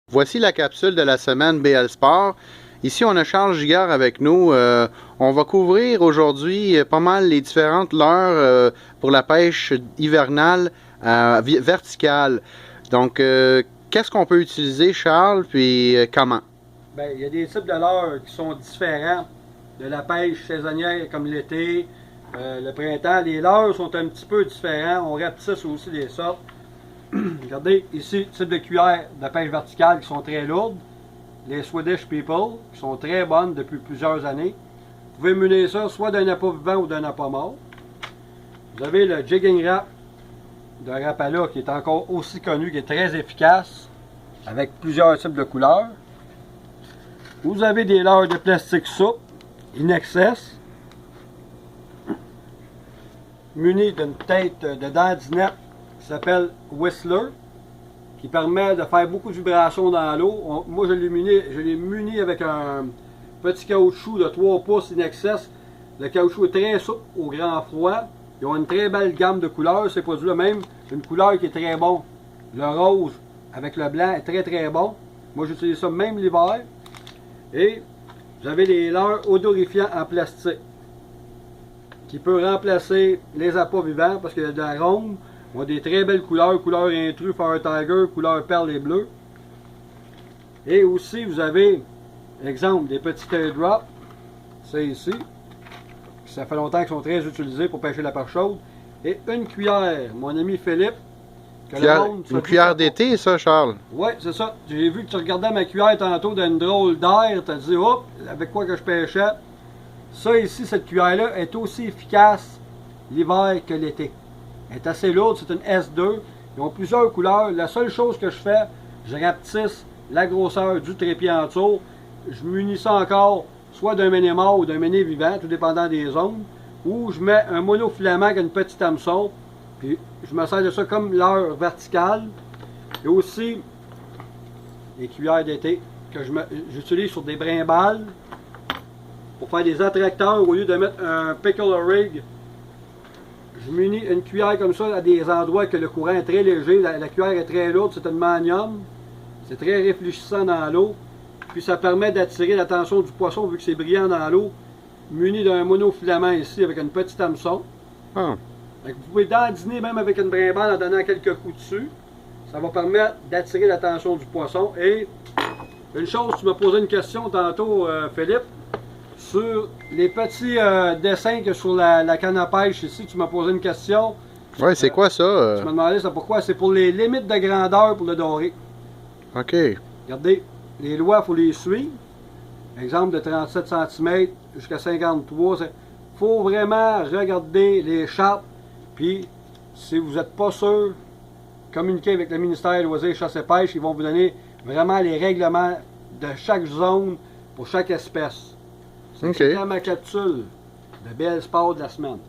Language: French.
Voici la capsule de la semaine BL Sport. Ici, on a Charles Giguère avec nous. On va couvrir aujourd'hui pas mal les différentes leurres pour la pêche hivernale verticale. Donc, qu'est-ce qu'on peut utiliser, Charles, puis comment? Bien, il y a des types de leurres qui sont différents de la pêche saisonnière comme l'été, le printemps. Les leurres sont un petit peu différents. On rapetisse aussi des sortes. Regardez ici, type de cuillères de pêche verticale qui sont très lourdes. Les Swedish People, qui sont très bonnes depuis plusieurs années. Vous pouvez mener ça soit d'un appât vivant ou d'un appât mort. Vous avez le Jigging Rap de Rapala qui est encore aussi connu, qui est très efficace, avec plusieurs types de couleurs. Vous avez des leurres de plastique souple, in excess, munis d'une tête de dandinette qui s'appelle Whistler, qui permet de faire beaucoup de vibrations dans l'eau. Moi, je l'ai muni avec un petit caoutchouc de 3 pouces in excess. Le caoutchouc est très souple au grand froid. Ils ont une très belle gamme de couleurs. Ces produits-là même, une couleur qui est très bon. Le rose avec le blanc est très très bon. Moi, j'utilise ça même l'hiver. Et vous avez les leurres odorifiants en plastique qui peut remplacer les appâts vivants parce qu'il y a de l'arôme. On a des très belles couleurs, couleur intrus, Fire Tiger, couleur perle et bleu. Et aussi, vous avez, exemple, des petits airdrops. C'est ici. Ça fait longtemps qu'ils sont très utilisés pour pêcher la perche chaude. Et une cuillère, mon ami Philippe. Une cuillère d'été, ça, Charles? Oui, c'est ça. J'ai vu que tu regardais ma cuillère tantôt d'une drôle d'air. Tu as dit, hop, avec quoi que je pêchais. Ça ici, cette cuillère-là, est aussi efficace l'hiver que l'été. Elle est assez lourde, c'est une S2. Ils ont plusieurs couleurs. La seule chose que je fais, je rapetisse la grosseur du trépied en dessous. Je munis ça encore soit d'un méné mort ou d'un méné vivant, tout dépendant des zones. Ou je mets un monofilament avec une petite hameçon. Puis je me sers de ça comme leurre verticale. Et aussi les cuillères d'été que j'utilise sur des brimbales pour faire des attracteurs au lieu de mettre un pickle rig. Je munis une cuillère comme ça à des endroits que le courant est très léger. La cuillère est très lourde, c'est une manium. C'est très réfléchissant dans l'eau. Puis ça permet d'attirer l'attention du poisson vu que c'est brillant dans l'eau. Muni d'un monofilament ici avec une petite hameçon. Ah. Donc vous pouvez dandiner même avec une brimbale en donnant quelques coups dessus. Ça va permettre d'attirer l'attention du poisson. Et une chose, tu m'as posé une question tantôt, Philippe. Sur les petits dessins que sur la canne à pêche ici, tu m'as posé une question. Oui, c'est quoi ça? Tu m'as demandé ça pourquoi. C'est pour les limites de grandeur pour le doré. OK. Regardez, les lois, il faut les suivre. Exemple de 37 cm jusqu'à 53. Il faut vraiment regarder les chartes. Puis, si vous n'êtes pas sûr, communiquez avec le ministère des Loisirs, Chasse et Pêche. Ils vont vous donner vraiment les règlements de chaque zone pour chaque espèce. C'est ma capsule de BL Sport de la semaine.